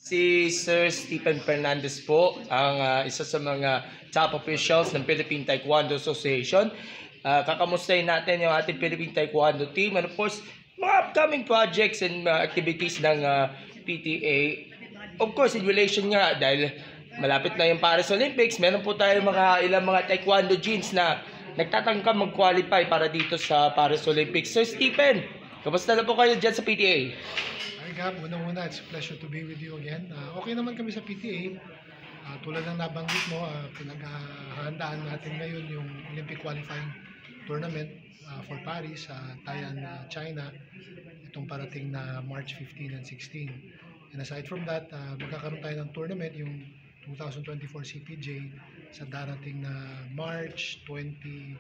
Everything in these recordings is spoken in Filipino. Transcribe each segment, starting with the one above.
Si Sir Stephen Fernandez po, ang isa sa mga top officials ng Philippine Taekwondo Association. Kakamustahin natin yung ating Philippine Taekwondo team and of course, mga upcoming projects and activities ng PTA. Of course, in relation nga, dahil malapit na yung Paris Olympics, meron po tayo ilang mga Taekwondo jeans na nagtatangka mag-qualify para dito sa Paris Olympics. Sir Stephen, kamusta na po kayo dyan sa PTA? Hi Gab, unang-una, it's a pleasure to be with you again. Okay naman kami sa PTA. Tulad ng nabanggit mo, pinaghahandaan natin ngayon yung Olympic qualifying tournament for Paris sa Taiwan, China. Itong parating na March 15 and 16. And aside from that, magkakaroon tayo ng tournament, yung 2024 CPJ sa darating na March 20,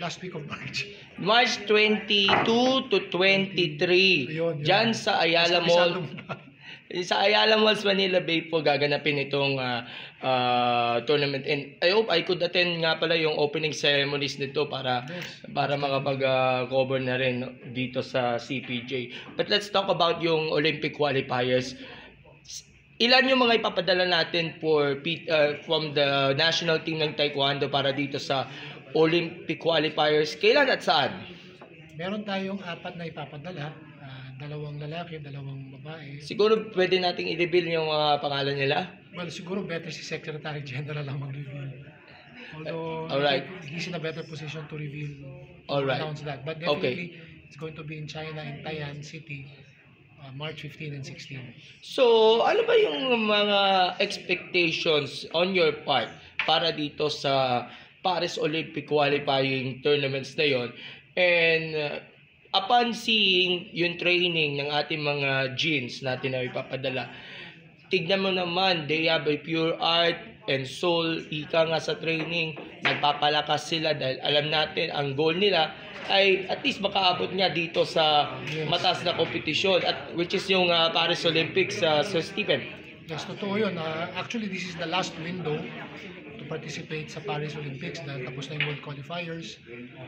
last week of March. March 22 to 23. Yun. Diyan sa Ayala Mall. Sa Ayala Malls, Manila Bay po gaganapin itong tournament. And I hope I could attend nga pala yung opening ceremonies nito para makapag-cover na rin dito sa CPJ. But let's talk about yung Olympic qualifiers. Ilan yung mga ipapadala natin from the national team ng Taekwondo para dito sa Olympic qualifiers? Kailan at saan? Meron tayong 4 na ipapadala. 2 lalaki, 2 babae. Siguro pwede nating i-reveal yung pangalan nila? Well, siguro better si Secretary General lang mag-reveal. Although, he's in a better position to reveal, announce that. But definitely, it's going to be in China, in Taiwan City, March 15 and 16. So, ano ba yung mga expectations on your part para dito sa Paris Olympic qualifying tournaments na yon? And upon seeing yung training ng ating mga jeans natin na ipapadala, tignan mo naman, they have a pure art and soul. Ika nga sa training, nagpapalakas sila dahil alam natin ang goal nila ay at least makaabot nga dito sa mataas na kompetisyon, at which is yung Paris Olympics, Sir Stephen. Yes, totoo yun. Actually, this is the last window to participate sa Paris Olympics dahil tapos na yung World Qualifiers,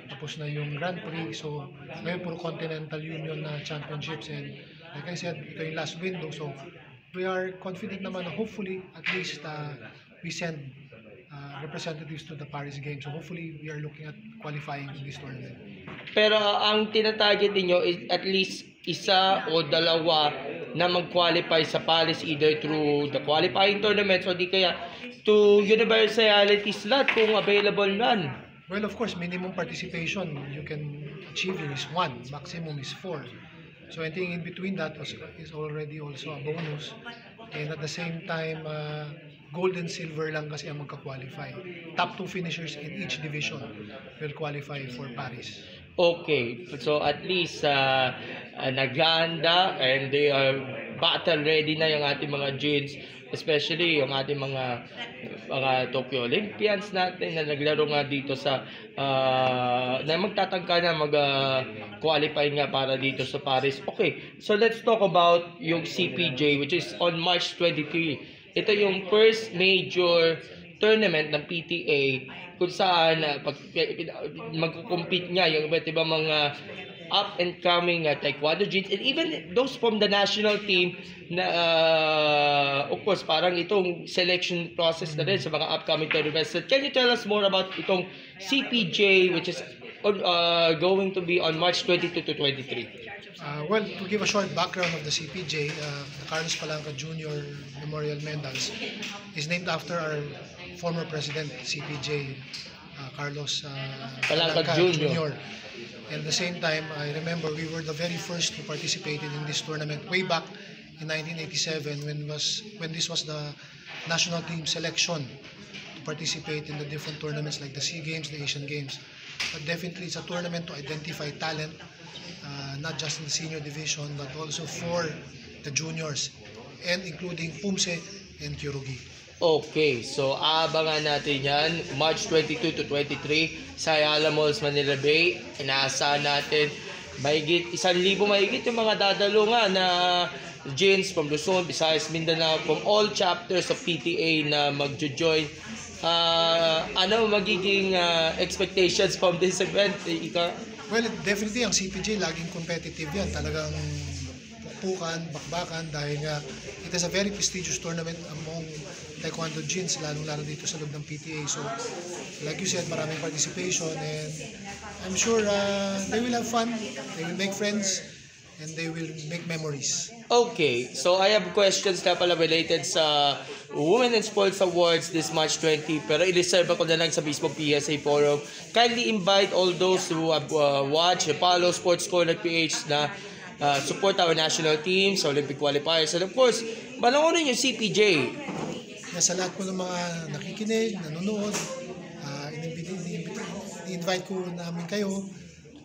tapos na yung Grand Prix, so ngayon puro Continental Union na championships, and like I said, ito yung last window, so we are confident naman na hopefully at least we send representatives to the Paris Games, so hopefully we are looking at qualifying in this tournament. Pero ang tinatarget niyo is at least isa o dalawa na mag-qualify sa Paris, either through the qualifying tournaments o di kaya to universality slot kung available none. Well, of course, minimum participation you can achieve is 1, maximum is 4. So anything in between that is already also a bonus. And at the same time, gold and silver lang kasi ang magka-qualify. Top 2 finishers in each division will qualify for Paris. Okay, so at least naghahanda and they are battle ready na yung ating mga jeans, especially yung ating mga Tokyo Olympians natin na naglaro nga dito sa na magtatangka na mag-qualify nga para dito sa Paris. Okay, so let's talk about yung CPJ, which is on March 23. Ito yung first major tournament ng PTA kung saan magkukompete nga yung iba't ibang mga up and coming taekwondo jeans and even those from the national team na of course parang itong selection process na rin sa mga upcoming tournaments. So, can you tell us more about itong CPJ, which is going to be on March 22 to 23? Well, to give a short background of the CPJ, the Carlos Palanca Jr. Memorial Medals is named after our former president, CPJ, Carlos Palanca Jr. And at the same time, I remember we were the very first who participated in this tournament way back in 1987 when this was the national team selection to participate in the different tournaments like the SEA Games, the Asian Games. But definitely it's a tournament to identify talent, not just in the senior division but also for the juniors and including Pumse and Kyorugi. Okay, so abangan natin yan March 22 to 23 sa Ayala Malls, Manila Bay. Inaasahan natin mahigit 1,000 mahigit yung mga dadalo nga na jeans from Luzon, Visayas, Mindanao, from all chapters of PTA na magjo-join. Ano magiging expectations from this event, Ika? Well, definitely ang CPJ laging competitive yan. Talagang sampukan, bakbakan dahil nga it is a very prestigious tournament among Taekwondo Jins, lalong-lalo dito sa loob ng PTA. So, like you said, maraming participation and I'm sure they will have fun, they will make friends, and they will make memories. Okay, so I have questions na pala related sa Women in Sports Awards this March 20, pero i-reserve ako na lang sa mismo PSA Forum. Kindly invite all those who have watched, follow Sports Corner PH na support our national teams, Olympic qualifiers, and of course, panoorin yung CPJ. Sa lahat po ng mga nakikinig, nanonood, i-invite ko namin kayo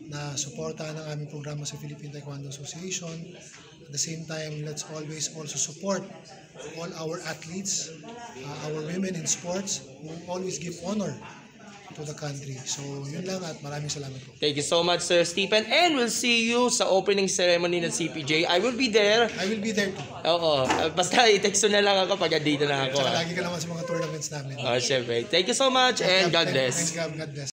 na suportahan ang aming programa sa Philippine Taekwondo Association. At the same time, let's always also support all our athletes, our women in sports who always give honor to the country. So, yun lang at maraming salamat po. Thank you so much, Sir Stephen. And we'll see you sa opening ceremony ng CPJ. I will be there. I will be there too. Oo. Basta i-text na lang ako pag andito na ako. Tsaka lagi ka naman sa mga tournaments namin. Syempre. Thank you so much and God bless. Thanks, God bless.